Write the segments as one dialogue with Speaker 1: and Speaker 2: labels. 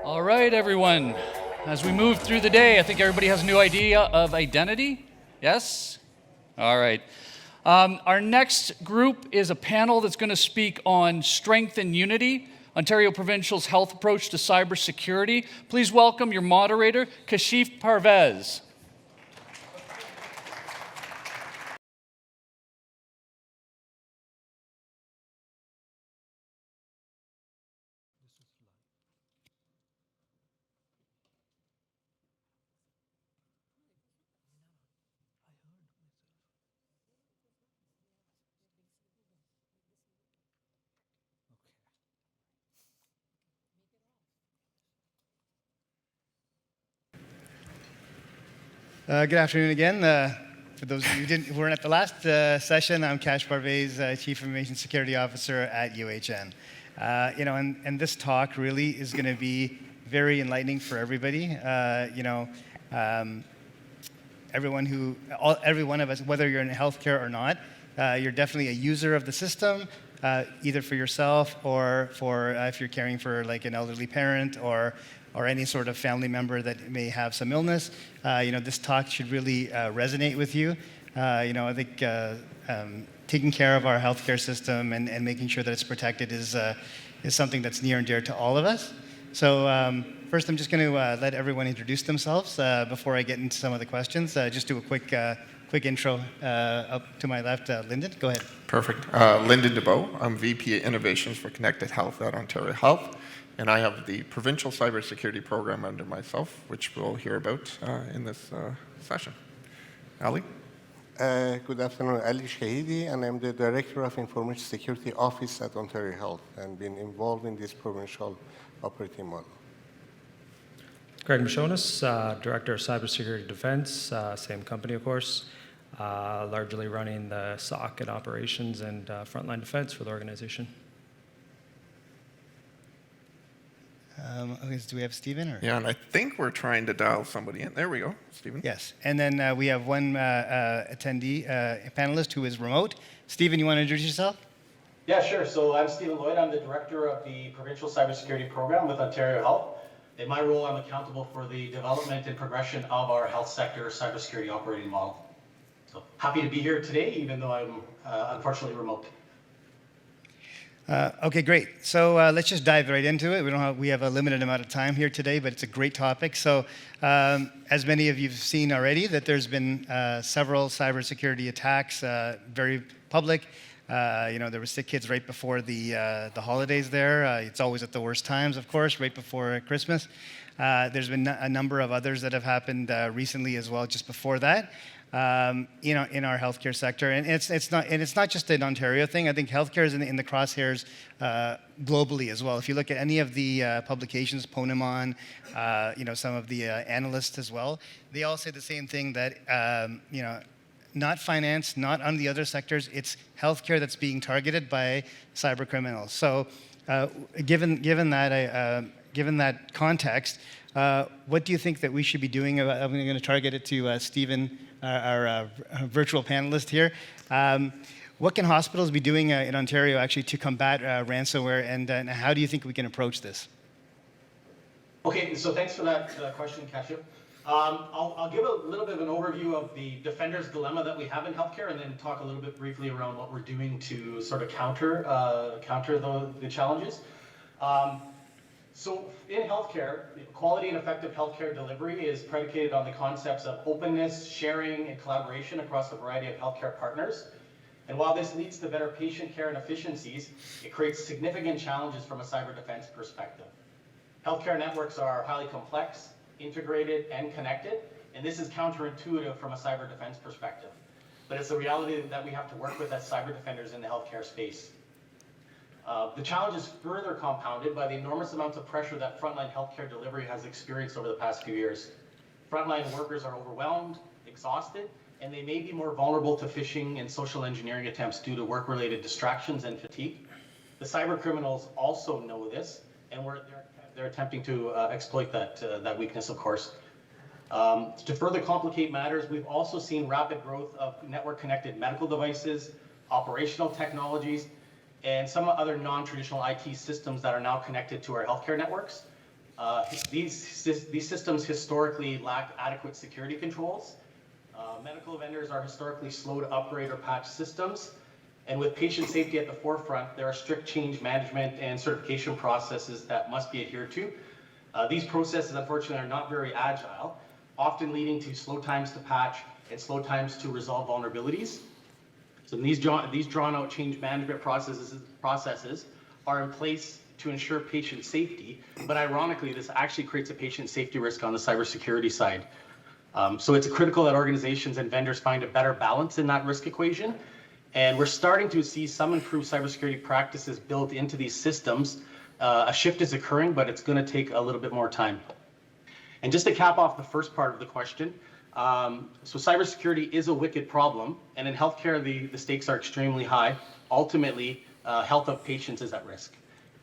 Speaker 1: All right, everyone. As we move through the day, I think everybody has a new idea of identity. Yes? All right. Our next group is a panel that's going to speak on strength and unity, Ontario Provincial's health approach to cybersecurity. Please welcome your moderator, Kashif Parvaiz.
Speaker 2: Good afternoon again. For those of you who weren't at the last session, I'm Kashif Parvaiz, Chief Information Security Officer at UHN. And this talk really is going to be very enlightening for everybody. Every one of us, whether you're in healthcare or not, you're definitely a user of the system, either for yourself or for if you're caring for like an elderly parent or any sort of family member that may have some illness. This talk should really resonate with you. I think taking care of our healthcare system and making sure that it's protected is something that's near and dear to all of us. So first, I'm just going to let everyone introduce themselves before I get into some of the questions. Just do a quick intro. Up to my left, Lyndon, go ahead.
Speaker 3: Perfect. Lyndon Dubeau. I'm VP Innovations for Connected Health at Ontario Health. And I have the Provincial Cybersecurity program under myself, which we'll hear about in this session. Ali?
Speaker 4: Good afternoon, Ali Shahidi, and I'm the Director of Information Security Office at Ontario Health and been involved in this provincial operating model.
Speaker 5: Moshonas, Director of Cybersecurity Defense, same company, of course, largely running the SOC and operations and frontline defense for the organization.
Speaker 2: Okay, so do we have Stephen? Or?
Speaker 3: Yeah, and I think we're trying to dial somebody in. There we go, Stephen.
Speaker 2: Yes, and then we have one attendee, panelist who is remote. Stephen, you want to introduce yourself?
Speaker 6: Yeah, sure. So I'm Stephen Lloyd. I'm the Director of the Provincial Cybersecurity Program with Ontario Health. In my role, I'm accountable for the development and progression of our health sector cybersecurity operating model. So happy to be here today, even though I'm unfortunately remote.
Speaker 2: Okay, great. So let's just dive right into it. We have a limited amount of time here today, but it's a great topic. So as many of you have seen already, that there's been several cybersecurity attacks, very public. There were sick kids right before the holidays there. It's always at the worst times, of course, right before Christmas. There's been a number of others that have happened recently as well, just before that. In our healthcare sector, and it's not just an Ontario thing. I think healthcare is in the crosshairs globally as well. If you look at any of the publications, Ponemon, some of the analysts as well, they all say the same thing, that not finance, not on the other sectors. It's healthcare that's being targeted by cyber criminals. So, given that context, what do you think that we should be doing? I'm going to target it to Stephen, our virtual panelist here. What can hospitals be doing in Ontario actually to combat ransomware, and how do you think we can approach this?
Speaker 6: Okay, so thanks for that question, Kashif. I'll give a little bit of an overview of the defender's dilemma that we have in healthcare, and then talk a little bit briefly around what we're doing to sort of counter the challenges. So in healthcare, quality and effective healthcare delivery is predicated on the concepts of openness, sharing, and collaboration across a variety of healthcare partners. And while this leads to better patient care and efficiencies, it creates significant challenges from a cyber defense perspective. Healthcare networks are highly complex, integrated, and connected, and this is counterintuitive from a cyber defense perspective. But it's the reality that we have to work with as cyber defenders in the healthcare space. The challenge is further compounded by the enormous amounts of pressure that frontline healthcare delivery has experienced over the past few years. Frontline workers are overwhelmed, exhausted, and they may be more vulnerable to phishing and social engineering attempts due to work-related distractions and fatigue. The cyber criminals also know this, and they're attempting to exploit that weakness, of course. To further complicate matters, we've also seen rapid growth of network-connected medical devices, operational technologies, and some other non-traditional IT systems that are now connected to our healthcare networks. These systems historically lack adequate security controls. Medical vendors are historically slow to upgrade or patch systems. And with patient safety at the forefront, there are strict change management and certification processes that must be adhered to. These processes, unfortunately, are not very agile, often leading to slow times to patch and slow times to resolve vulnerabilities. So these drawn-out change management processes are in place to ensure patient safety, but ironically, this actually creates a patient safety risk on the cybersecurity side. So it's critical that organizations and vendors find a better balance in that risk equation. And we're starting to see some improved cybersecurity practices built into these systems. A shift is occurring, but it's going to take a little bit more time. And just to cap off the first part of the question, so cybersecurity is a wicked problem, and in healthcare, the stakes are extremely high. Ultimately, health of patients is at risk.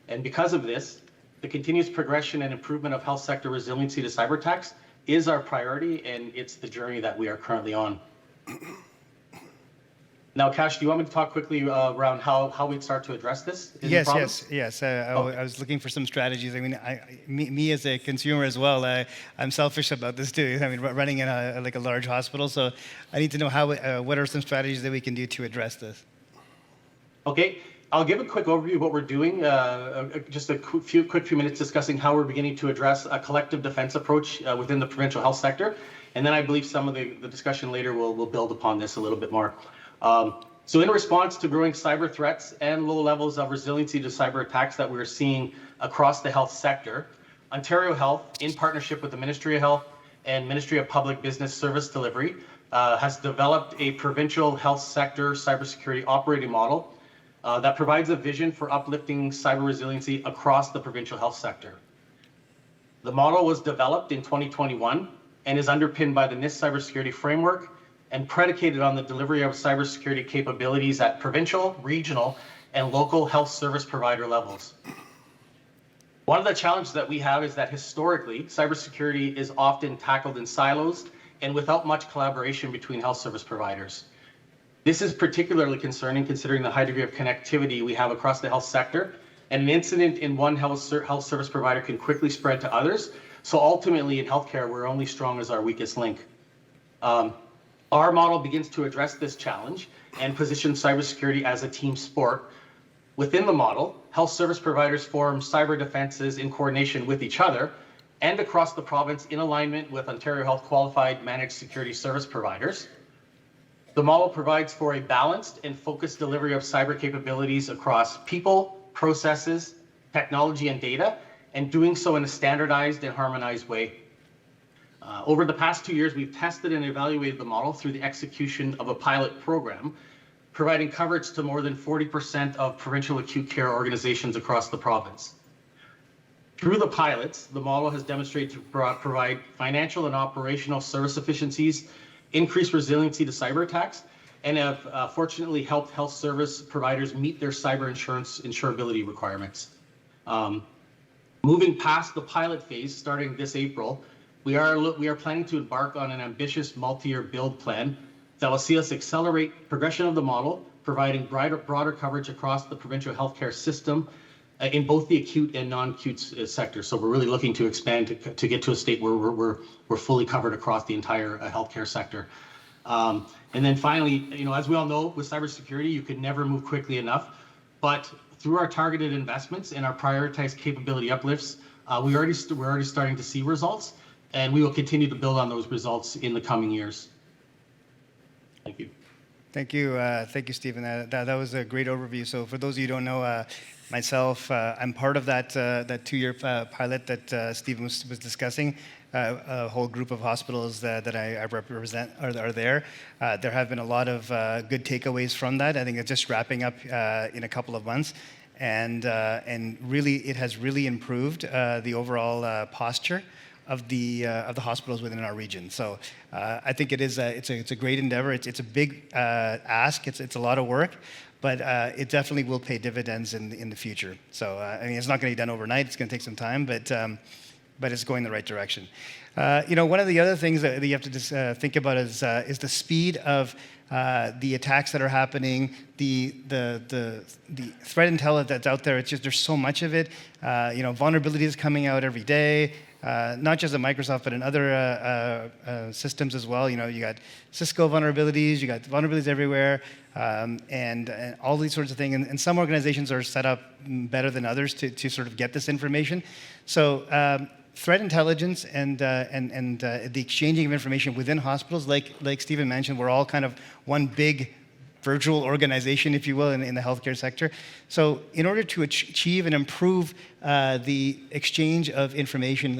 Speaker 6: And because of this, the continuous progression and improvement of health sector resiliency to cyber attacks is our priority, and it's the journey that we are currently on. Now, Kash, do you want me to talk quickly around how we'd start to address this?
Speaker 2: Yes. I was looking for some strategies. I mean, me as a consumer as well, I'm selfish about this too. I mean, running in a large hospital, so I need to know what are some strategies that we can do to address this.
Speaker 6: Okay, I'll give a quick overview of what we're doing. Just a quick few minutes discussing how we're beginning to address a collective defense approach within the provincial health sector, and then I believe some of the discussion later will build upon this a little bit more. So in response to growing cyber threats and low levels of resiliency to cyber attacks that we're seeing across the health sector, Ontario Health, in partnership with the Ministry of Health and Ministry of Public Business Service Delivery, has developed a provincial health sector cybersecurity operating model that provides a vision for uplifting cyber resiliency across the provincial health sector. The model was developed in 2021 and is underpinned by the NIST cybersecurity framework and predicated on the delivery of cybersecurity capabilities at provincial, regional, and local health service provider levels. One of the challenges that we have is that historically, cybersecurity is often tackled in silos and without much collaboration between health service providers. This is particularly concerning considering the high degree of connectivity we have across the health sector, and an incident in one health service provider can quickly spread to others. So ultimately in healthcare, we're only strong as our weakest link. Our model begins to address this challenge and position cybersecurity as a team sport. Within the model, health service providers form cyber defenses in coordination with each other and across the province in alignment with Ontario Health qualified managed security service providers. The model provides for a balanced and focused delivery of cyber capabilities across people, processes, technology, and data, and doing so in a standardized and harmonized way. Over the past 2 years, we've tested and evaluated the model through the execution of a pilot program, providing coverage to more than 40% of provincial acute care organizations across the province. Through the pilots, the model has demonstrated to provide financial and operational service efficiencies, increased resiliency to cyber attacks, and have fortunately helped health service providers meet their cyber insurance insurability requirements. Moving past the pilot phase, starting this April, we are planning to embark on an ambitious multi-year build plan that will see us accelerate progression of the model, providing broader coverage across the provincial healthcare system in both the acute and non-acute sectors. So we're really looking to expand to get to a state where we're fully covered across the entire healthcare sector. And then finally, as we all know, with cybersecurity, you could never move quickly enough. But through our targeted investments and our prioritized capability uplifts, we're already starting to see results. And we will continue to build on those results in the coming years. Thank you.
Speaker 2: Thank you, Stephen. That was a great overview. So for those of you who don't know, myself, I'm part of that 2-year pilot that Stephen was discussing. A whole group of hospitals that I represent are there. There have been a lot of good takeaways from that. I think it's just wrapping up in a couple of months. And really, it has really improved the overall posture of the hospitals within our region. So I think it's a great endeavor. It's a big ask. It's a lot of work, but it definitely will pay dividends in the future. So I mean, it's not going to be done overnight. It's going to take some time, but it's going the right direction. One of the other things that you have to just think about is the speed of the attacks that are happening, the threat intel that's out there. It's just there's so much of it. Vulnerabilities coming out every day. Not just at Microsoft, but in other systems as well. You got Cisco vulnerabilities, you got vulnerabilities everywhere, and all these sorts of things. And some organizations are set up better than others to sort of get this information. So threat intelligence and the exchanging of information within hospitals, like Stephen mentioned, we're all kind of one big virtual organization, if you will, in the healthcare sector. So in order to achieve and improve the exchange of information,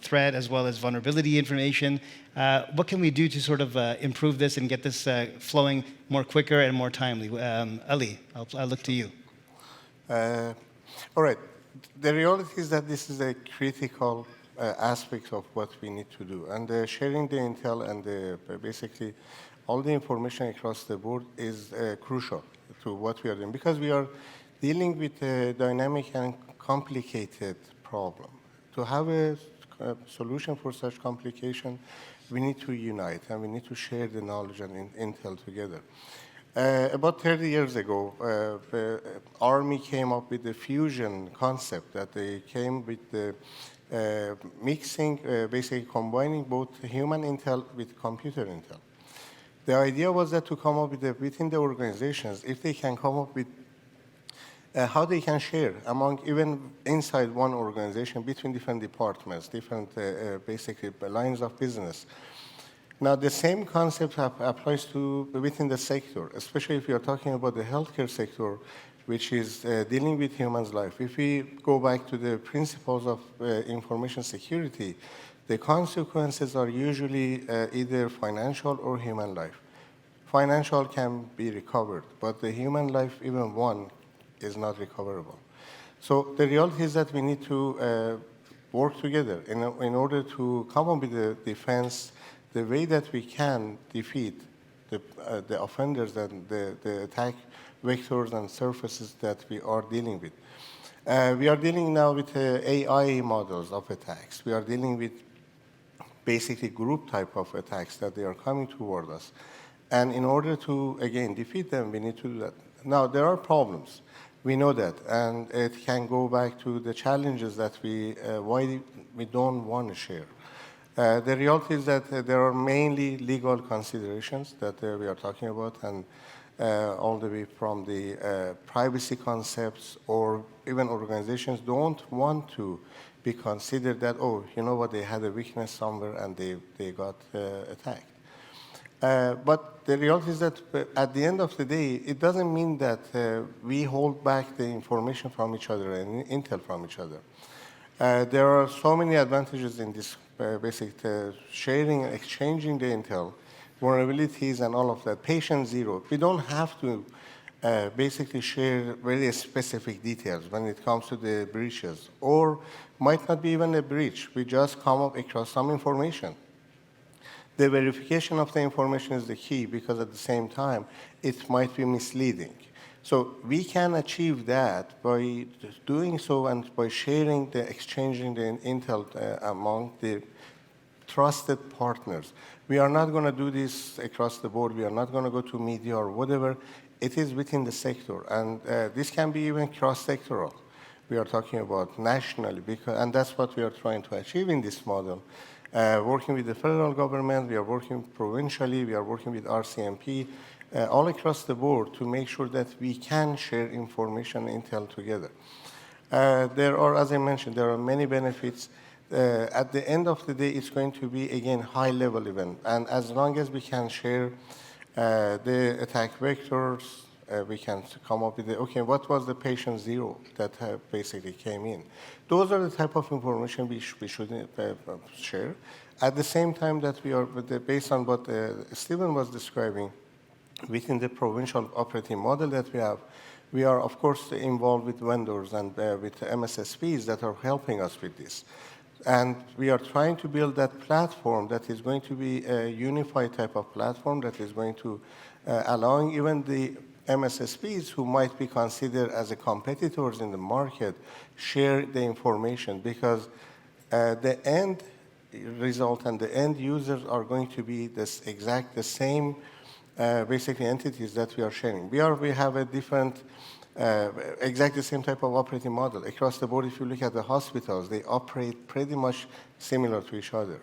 Speaker 2: threat as well as vulnerability information, what can we do to sort of improve this and get this flowing more quicker and more timely? Ali, I'll look to you.
Speaker 4: All right. The reality is that this is a critical aspect of what we need to do. And sharing the intel and basically all the information across the board is crucial to what we are doing, because we are dealing with a dynamic and complicated problem. To have a solution for such complication, we need to unite and we need to share the knowledge and intel together. About 30 years ago, the Army came up with the fusion concept, that they came with the mixing, basically combining both human intel with computer intel. The idea was that to come up with within the organizations, if they can come up with how they can share among, even inside one organization, between different departments, different basically lines of business. Now, the same concept applies to within the sector, especially if you are talking about the healthcare sector, which is dealing with humans' life. If we go back to the principles of information security, the consequences are usually either financial or human life. Financial can be recovered, but the human life, even one, is not recoverable. So the reality is that we need to work together in order to come up with the defense, the way that we can defeat the offenders and the attack vectors and surfaces that we are dealing with. We are dealing now with AI models of attacks. We are dealing with basically group type of attacks that they are coming toward us. And in order to, again, defeat them, we need to do that. Now, there are problems. We know that. And it can go back to the challenges that why we don't want to share. The reality is that there are mainly legal considerations that we are talking about, and all the way from the privacy concepts, or even organizations don't want to be considered that, oh, you know what, they had a weakness somewhere and they got attacked. But the reality is that at the end of the day, it doesn't mean that we hold back the information from each other and intel from each other. There are so many advantages in this basic sharing and exchanging the intel, vulnerabilities and all of that. Patient zero. We don't have to basically share very specific details when it comes to the breaches, or might not be even a breach. We just come up across some information. The verification of the information is the key, because at the same time, it might be misleading. So we can achieve that by doing so and by sharing exchanging the intel among the trusted partners. We are not going to do this across the board. We are not going to go to media or whatever. It is within the sector, and this can be even cross-sectoral. We are talking about nationally, and that's what we are trying to achieve in this model. Working with the federal government, we are working provincially, we are working with RCMP, all across the board to make sure that we can share information intel together. There are, as I mentioned, there are many benefits. At the end of the day, it's going to be, again, high-level event. And as long as we can share the attack vectors, we can come up with okay, what was the patient zero that basically came in? Those are the type of information we should share. At the same time that we are, based on what Stephen was describing, within the provincial operating model that we are, of course, involved with vendors and with MSSPs that are helping us with this. And we are trying to build that platform that is going to be a unified type of platform that is going to allowing even the MSSPs who might be considered as a competitors in the market share the information, because the end result and the end users are going to be the same basically entities that we are sharing. We have a different, exactly the same type of operating model. Across the board, if you look at the hospitals, they operate pretty much similar to each other.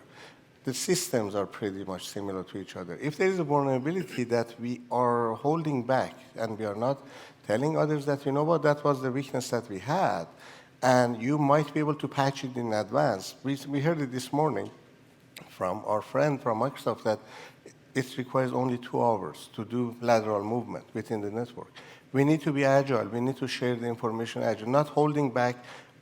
Speaker 4: The systems are pretty much similar to each other. If there is a vulnerability that we are holding back and we are not telling others that, you know what, that was the weakness that we had, and you might be able to patch it in advance. We heard it this morning from our friend from Microsoft that it requires only 2 hours to do lateral movement within the network. We need to be agile. We need to share the information agile, not holding back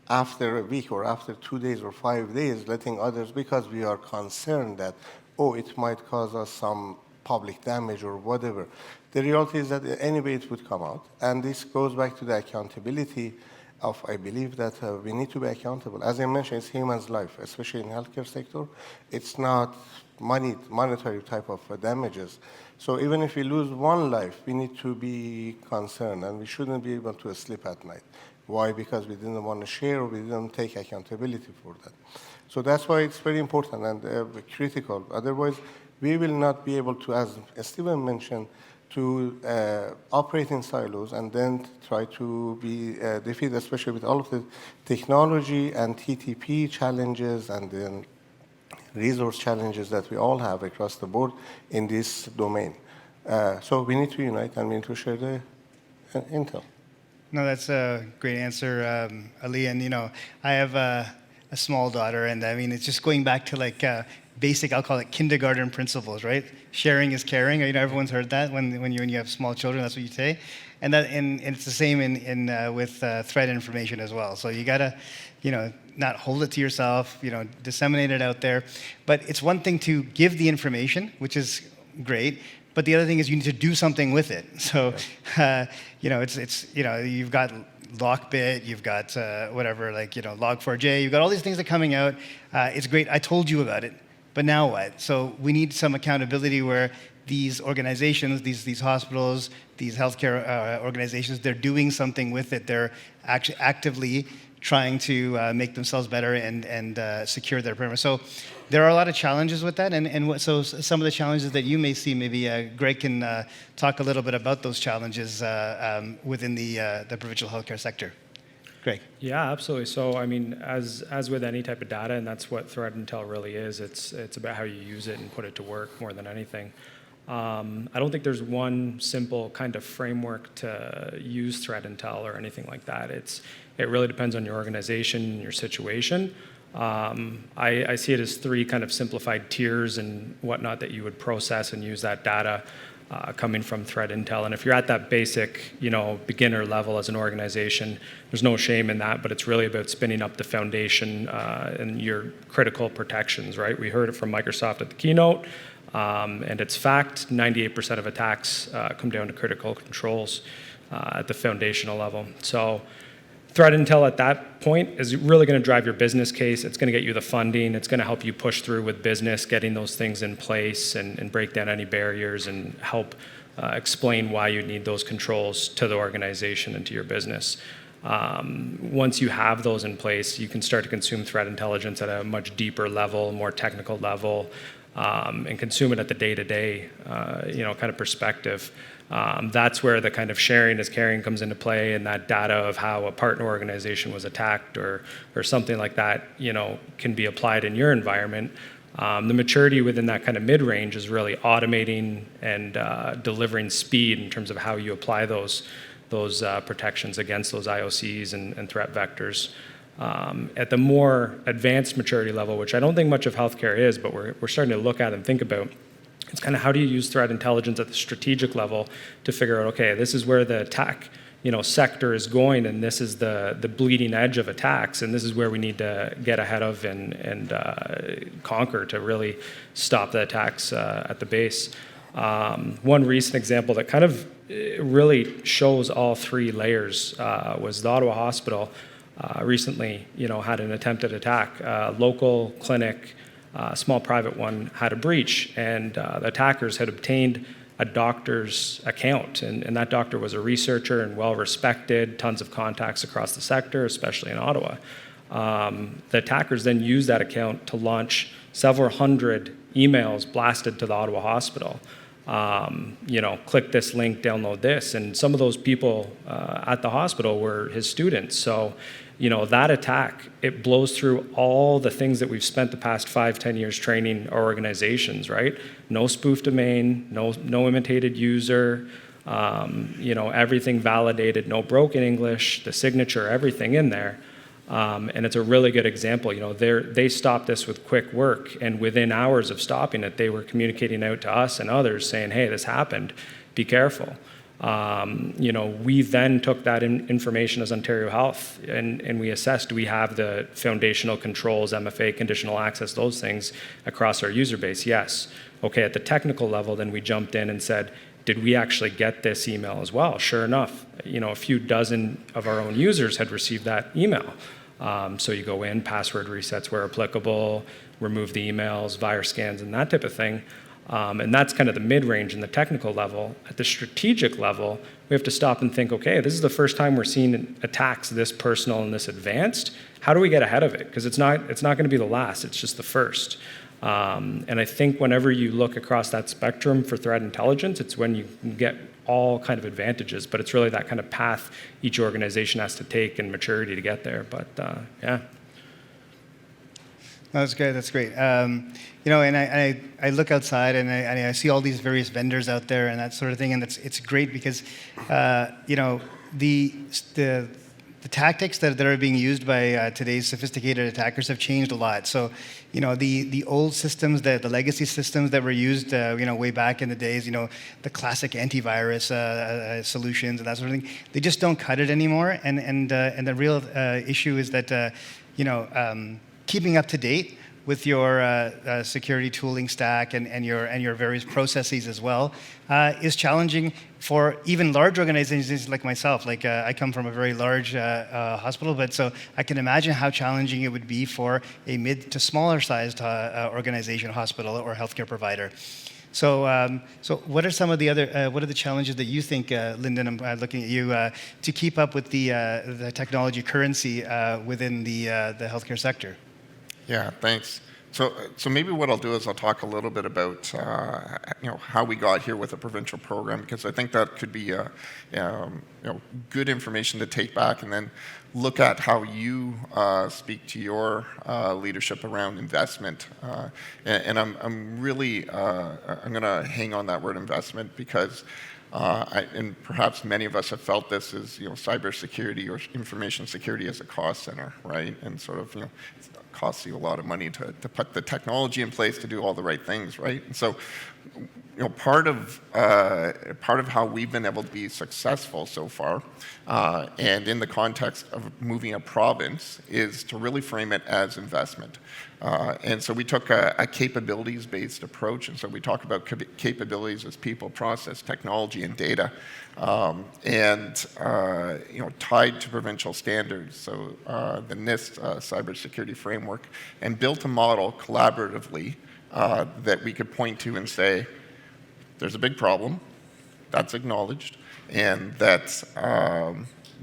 Speaker 4: after a week or after 2 days or 5 days, letting others, because we are concerned that, oh, it might cause us some public damage or whatever. The reality is that anyway it would come out. And this goes back to the accountability of, I believe that we need to be accountable. As I mentioned, it's human's life, especially in healthcare sector. It's not monetary type of damages. So even if we lose one life, we need to be concerned, and we shouldn't be able to sleep at night. Why? Because we didn't want to share or we didn't take accountability for that. So that's why it's very important and critical. Otherwise, we will not be able to, as Stephen mentioned, to operate in silos and then try to be defeated, especially with all of the technology and TTP challenges and then resource challenges that we all have across the board in this domain. So we need to unite and we need to share the intel.
Speaker 2: No, that's a great answer, Ali. And, you know, I have a small daughter, and I mean, it's just going back to like basic, I'll call it kindergarten principles, right? Sharing is caring. You know, everyone's heard that when you have small children, that's what you say. And it's the same with threat information as well. So you gotta, you know, not hold it to yourself, you know, disseminate it out there. But it's one thing to give the information, which is great. But the other thing is you need to do something with it. So, you know, it's you know, you've got Lockbit, you've got whatever, like, you know, Log4j, you've got all these things that are coming out. It's great. I told you about it, but now what? So we need some accountability where these organizations, these hospitals, these healthcare organizations, they're doing something with it. They're actually actively trying to make themselves better and secure their perimeter. So there are a lot of challenges with that, so some of the challenges that you may see, maybe Greg can talk a little bit about those challenges within the provincial healthcare sector. Greg.
Speaker 5: Yeah, absolutely. So, I mean, as with any type of data, and that's what threat intel really is, it's about how you use it and put it to work more than anything. I don't think there's one simple kind of framework to use threat intel or anything like that. It really depends on your organization and your situation. I see it as 3 kind of simplified tiers and whatnot that you would process and use that data coming from threat intel. And if you're at that basic, you know, beginner level as an organization, there's no shame in that, but it's really about spinning up the foundation and your critical protections, right? We heard it from Microsoft at the keynote, and it's fact, 98% of attacks come down to critical controls at the foundational level. So threat intel at that point is really going to drive your business case. It's going to get you the funding. It's going to help you push through with business, getting those things in place and break down any barriers and help explain why you need those controls to the organization and to your business. Once you have those in place, you can start to consume threat intelligence at a much deeper level, more technical level, and consume it at the day-to-day, you know, kind of perspective. That's where the kind of sharing is caring comes into play, and that data of how a partner organization was attacked or something like that, you know, can be applied in your environment. The maturity within that kind of mid-range is really automating and delivering speed in terms of how you apply those protections against those IOCs and threat vectors. At the more advanced maturity level, which I don't think much of healthcare is, but we're starting to look at and think about, it's kind of how do you use threat intelligence at the strategic level to figure out, okay, this is where the attack, you know, sector is going, and this is the bleeding edge of attacks, and this is where we need to get ahead of and conquer to really stop the attacks at the base. One recent example that kind of really shows all 3 layers was the Ottawa Hospital recently, you know, had an attempted attack. Local clinic, small private one, had a breach, and the attackers had obtained a doctor's account, and that doctor was a researcher and well-respected, tons of contacts across the sector, especially in Ottawa. The attackers then used that account to launch several hundred emails blasted to the Ottawa Hospital. click this link, download this. And some of those people at the hospital were his students. So, that attack, it blows through all the things that we've spent the past 5-10 years training our organizations, right? No spoof domain, no imitated user, everything validated, no broken English, the signature, everything in there. And it's a really good example. They stopped this with quick work, and within hours of stopping it, they were communicating out to us and others saying, hey, this happened, be careful. We then took that information as Ontario Health and we assessed, do we have the foundational controls, MFA, conditional access, those things across our user base? Yes. Okay, at the technical level, then we jumped in and said, did we actually get this email as well? Sure enough, a few dozen of our own users had received that email. So you go in, password resets where applicable, remove the emails, virus scans, and that type of thing. And that's kind of the mid-range and the technical level. At the strategic level, we have to stop and think, okay, this is the first time we're seeing attacks this personal and this advanced. How do we get ahead of it? Because it's not going to be the last, it's just the first. And I think whenever you look across that spectrum for threat intelligence, it's when you get all kind of advantages, but it's really that kind of path each organization has to take and maturity to get there. But yeah.
Speaker 2: That's great. That's great. And I look outside and I see all these various vendors out there and that sort of thing, and it's great because the tactics that are being used by today's sophisticated attackers have changed a lot. So, the old systems, the legacy systems that were used, way back in the days, the classic antivirus solutions and that sort of thing, they just don't cut it anymore. And the real issue is that, keeping up to date with your security tooling stack and your various processes as well is challenging for even large organizations like myself. Like I come from a very large hospital, but so I can imagine how challenging it would be for a mid to smaller sized organization, hospital, or healthcare provider. So, what are some of the other? What are the challenges that you think, Lyndon? I'm looking at you to keep up with the technology currency within the healthcare sector.
Speaker 3: Yeah, thanks. So maybe what I'll do is I'll talk a little bit about how we got here with the provincial program, because I think that could be good information to take back, and then look at how you speak to your leadership around investment. And I'm really I'm going to hang on that word investment because. And perhaps many of us have felt this as cybersecurity or information security as a cost center, right? And sort of it costs you a lot of money to put the technology in place to do all the right things, right? And so part of how we've been able to be successful so far, and in the context of moving a province, is to really frame it as investment. And so we took a capabilities-based approach, and so we talk about capabilities as people, process, technology, and data, and tied to provincial standards, so the NIST cybersecurity framework, and built a model collaboratively that we could point to and say, there's a big problem, that's acknowledged, and that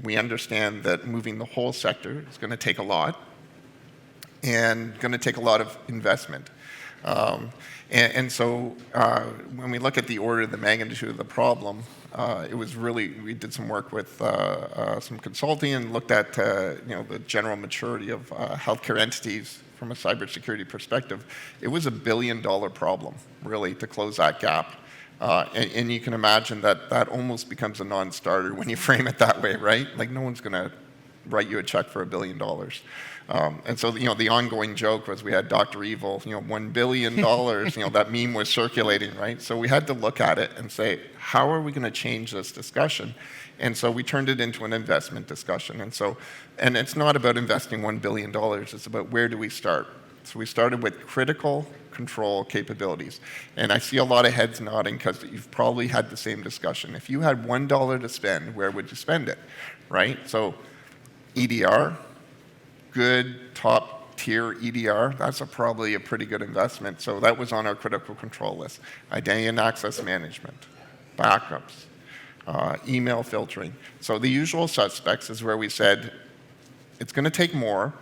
Speaker 3: we understand that moving the whole sector is going to take a lot, and going to take a lot of investment. And so when we look at the order of the magnitude of the problem, it was really, we did some work with some consulting and looked at the general maturity of healthcare entities from a cybersecurity perspective. It was $1 billion problem, really, to close that gap. And you can imagine that almost becomes a non-starter when you frame it that way, right? Like, no one's going to write you a check for $1 billion. And so, the ongoing joke was we had Dr. Evil, $1 billion, that meme was circulating, right? So we had to look at it and say, how are we going to change this discussion? And so we turned it into an investment discussion. And it's not about investing $1 billion, it's about where do we start? So we started with critical control capabilities. And I see a lot of heads nodding because you've probably had the same discussion. If you had $1 to spend, where would you spend it, right? So EDR, good top tier EDR, that's probably a pretty good investment. So that was on our critical control list. Identity and access management, backups, email filtering. So the usual suspects is where we said, it's going to take more,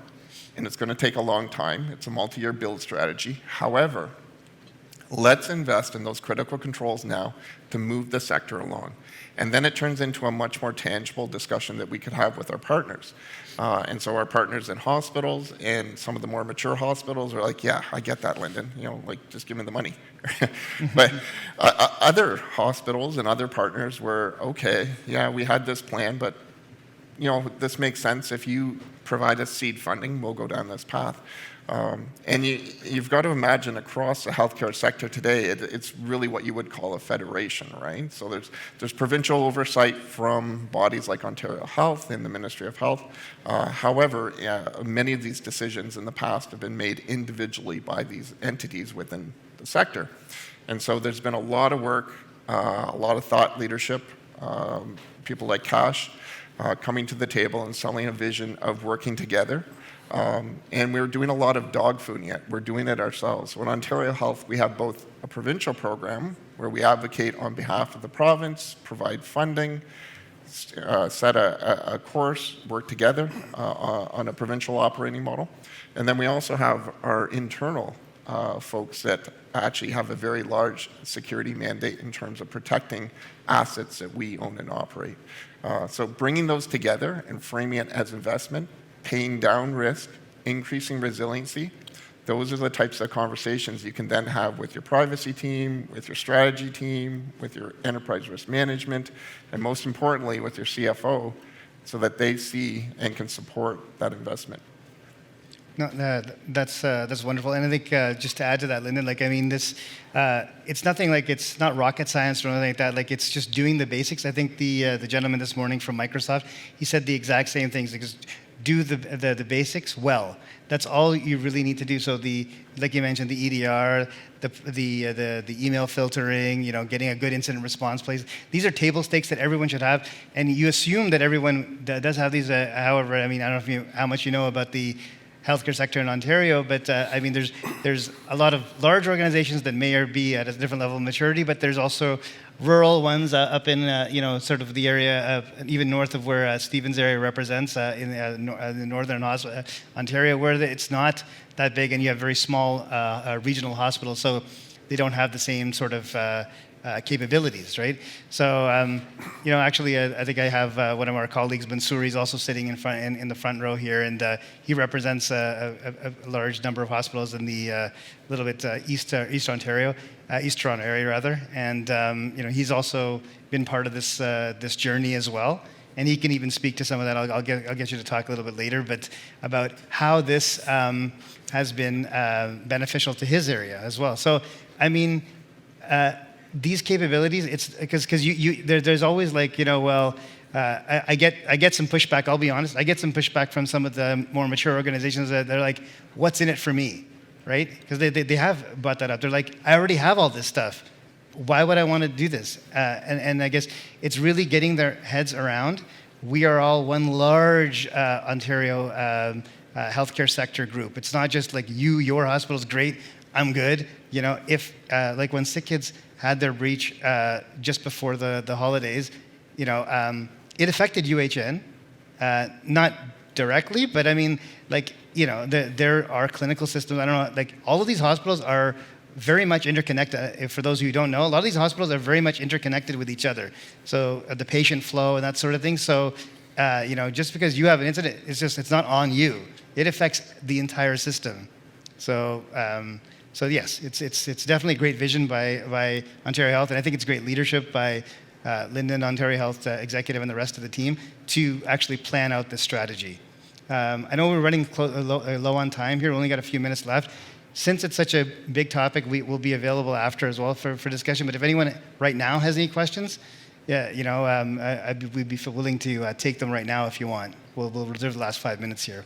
Speaker 3: and it's going to take a long time. It's a multi-year build strategy. However, Let's invest in those critical controls now to move the sector along. And then it turns into a much more tangible discussion that we could have with our partners. And so our partners in hospitals and some of the more mature hospitals are like, yeah, I get that, Lyndon, like just give me the money. But other hospitals and other partners were, okay, yeah, we had this plan, but this makes sense. If you provide us seed funding, we'll go down this path. And you've got to imagine across the healthcare sector today, it's really what you would call a federation, right? So there's provincial oversight from bodies like Ontario Health and the Ministry of Health. However, many of these decisions in the past have been made individually by these entities within the sector. And so there's been a lot of work, a lot of thought leadership, people like Cash coming to the table and selling a vision of working together. And we're doing a lot of dog fooding yet. We're doing it ourselves. So in Ontario Health, we have both a provincial program where we advocate on behalf of the province, provide funding, set a course, work together on a provincial operating model. And then we also have our internal folks that actually have a very large security mandate in terms of protecting assets that we own and operate. So bringing those together and framing it as investment, paying down risk, increasing resiliency, those are the types of conversations you can then have with your privacy team, with your strategy team, with your enterprise risk management, and most importantly, with your CFO, so that they see and can support that investment.
Speaker 2: No, that's wonderful. And I think just to add to that, Lyndon, it's nothing like, it's not rocket science or anything like that. Like, it's just doing the basics. I think the gentleman this morning from Microsoft, he said the exact same things. Because do the basics well. That's all you really need to do. So like you mentioned, the EDR, the email filtering, getting a good incident response place. These are table stakes that everyone should have, and you assume that everyone does have these. However, I don't know how much you know about the healthcare sector in Ontario, but there's a lot of large organizations that may be at a different level of maturity, but there's also rural ones up in sort of the area even north of where Stephen's area represents in the northern Ontario, where it's not that big, and you have very small regional hospitals, so they don't have the same sort of capabilities, right? So, actually, I think I have one of our colleagues, Mansouri's also sitting in the front row here, and he represents a large number of hospitals in the little bit East Ontario, East Toronto area rather, and he's also been part of this journey as well. And he can even speak to some of that. I'll get you to talk a little bit later, but about how this has been beneficial to his area as well. So, these capabilities, it's because there's always I get some pushback. I'll be honest. I get some pushback from some of the more mature organizations that they're like, "What's in it for me?" Right? Because they have brought that up. They're like, "I already have all this stuff. Why would I want to do this?" And I guess it's really getting their heads around. We are all one large Ontario healthcare sector group. It's not just like your hospital's great, I'm good. If like when Sick Kids had their breach just before the holidays, it affected UHN, not directly, but there are clinical systems. I don't know, all of these hospitals are very much interconnected. For those of you who don't know, a lot of these hospitals are very much interconnected with each other. So the patient flow and that sort of thing. So, just because you have an incident, it's not on you. It affects the entire system. So, yes, it's definitely a great vision by Ontario Health, and I think it's great leadership by Lyndon, Ontario Health executive, and the rest of the team to actually plan out this strategy. I know we're running low on time here. We only got a few minutes left. Since it's such a big topic, we will be available after as well for discussion. But if anyone right now has any questions, we'd be willing to take them right now if you want. We'll reserve the last 5 minutes here.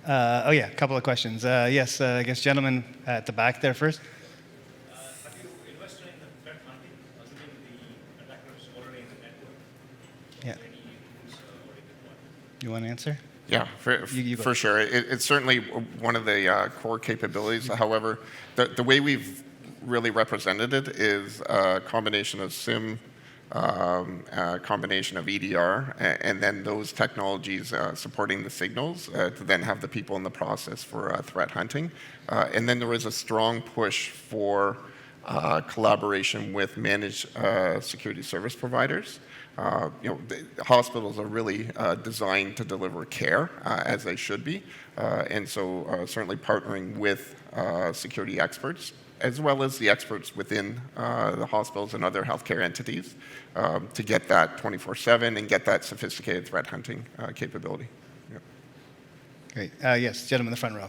Speaker 2: A couple of questions. Yes, I guess gentleman at the back there first.
Speaker 7: Have you invested in the threat hunting, assuming the attackers already in the network?
Speaker 2: Yeah.
Speaker 7: Any tools already deployed?
Speaker 2: You want to answer?
Speaker 3: Yeah, for sure. It's certainly one of the core capabilities. However, the way we've really represented it is a combination of SIM, combination of EDR, and then those technologies supporting the signals to then have the people in the process for threat hunting. And then there is a strong push for collaboration with managed security service providers. The hospitals are really designed to deliver care as they should be, and so certainly partnering with security experts as well as the experts within the hospitals and other healthcare entities to get that 24/7 and get that sophisticated threat hunting capability. Yeah.
Speaker 2: Great. Yes, gentleman in the front row.
Speaker 8: I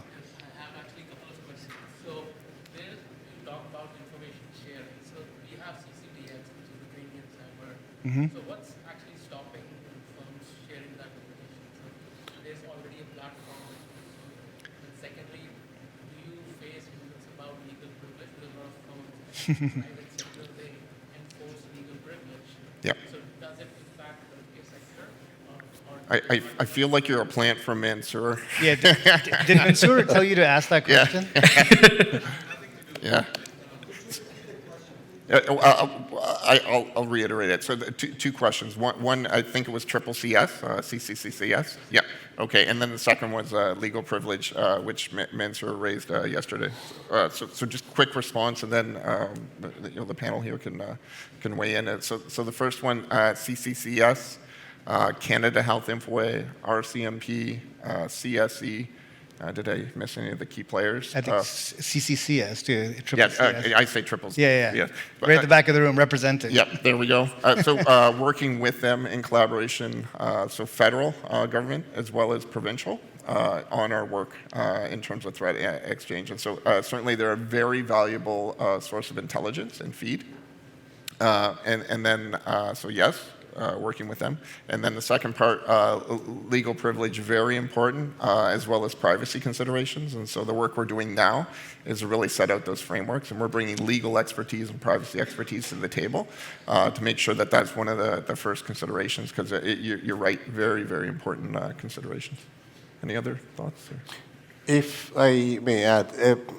Speaker 8: have actually a couple of questions. So there you talk about information sharing. So we have CCTX, which is the Canadian Cyber. So what's actually stopping firms sharing that information? So there's already a platform. And secondly, do you face rules about legal privilege? Because a lot of firms, private sector, they enforce legal privilege.
Speaker 3: Yep.
Speaker 8: So does it impact the healthcare sector?
Speaker 3: I feel like you're a plant from Mansour.
Speaker 2: Yeah, did Mansour tell you to ask that question?
Speaker 3: Yeah. I'll reiterate it. So two questions. One, I think it was triple CS, CCCCS. Yeah. Okay. And then the second was legal privilege, which Mansour raised yesterday. So just quick response, and then the panel here can weigh in. So the first one, CCCS, Canada Health Infoway, RCMP, CSE. Did I miss any of the key players?
Speaker 2: I think CCCS too.
Speaker 3: Yeah,
Speaker 2: CS.
Speaker 3: I say triple C.
Speaker 2: Yeah. Right at the back of the room, representing.
Speaker 3: Yep, there we go. So working with them in collaboration, so federal government as well as provincial on our work in terms of threat exchange. And so certainly they're a very valuable source of intelligence and feed. And then, so yes, working with them. And then the second part, legal privilege, very important, as well as privacy considerations. And so the work we're doing now is to really set out those frameworks, and we're bringing legal expertise and privacy expertise to the table to make sure that that's one of the first considerations, because you're right, very, very important considerations. Any other thoughts?
Speaker 4: If I may add,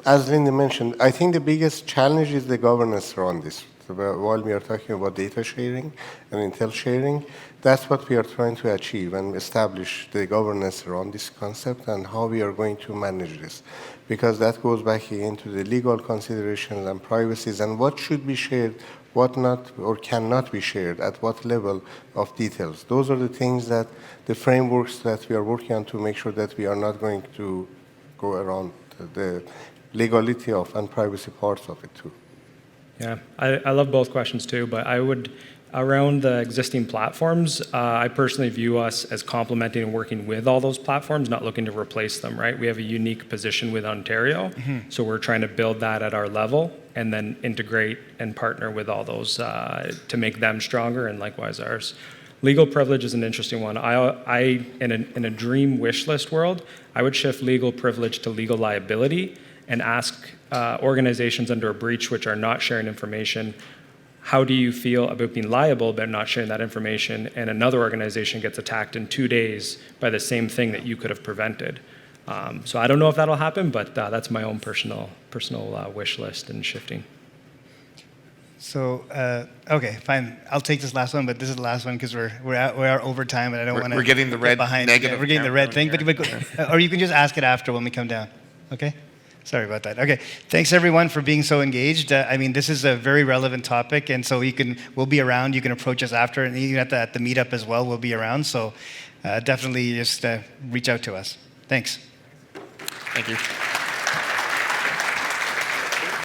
Speaker 4: as Linda mentioned, I think the biggest challenge is the governance around this. While we are talking about data sharing and intel sharing, that's what we are trying to achieve and establish the governance around this concept and how we are going to manage this. Because that goes back again to the legal considerations and privacies and what should be shared, what not or cannot be shared, at what level of details. Those are the things that the frameworks that we are working on to make sure that we are not going to go around the legality of and privacy parts of it too.
Speaker 5: Yeah, I love both questions too, but I would, around the existing platforms, I personally view us as complementing and working with all those platforms, not looking to replace them, right? We have a unique position with Ontario, so we're trying to build that at our level and then integrate and partner with all those to make them stronger and likewise ours. Legal privilege is an interesting one. In a dream wish list world, I would shift legal privilege to legal liability and ask organizations under a breach which are not sharing information, how do you feel about being liable but not sharing that information, and another organization gets attacked in 2 days by the same thing that you could have prevented. So I don't know if that'll happen, but that's my own personal wish list and shifting.
Speaker 2: So, okay, fine. I'll take this last one, but this is the last one because we are over time, and I don't want to.
Speaker 3: We're getting the red
Speaker 2: behind.
Speaker 3: negative.
Speaker 2: Yeah, we're getting the red thing, or you can just ask it after when we come down. Okay. Sorry about that. Okay, thanks everyone for being so engaged. I mean, this is a very relevant topic, and so we'll be around. You can approach us after, and even at the meetup as well, we'll be around. So definitely just reach out to us. Thanks.
Speaker 3: Thank you.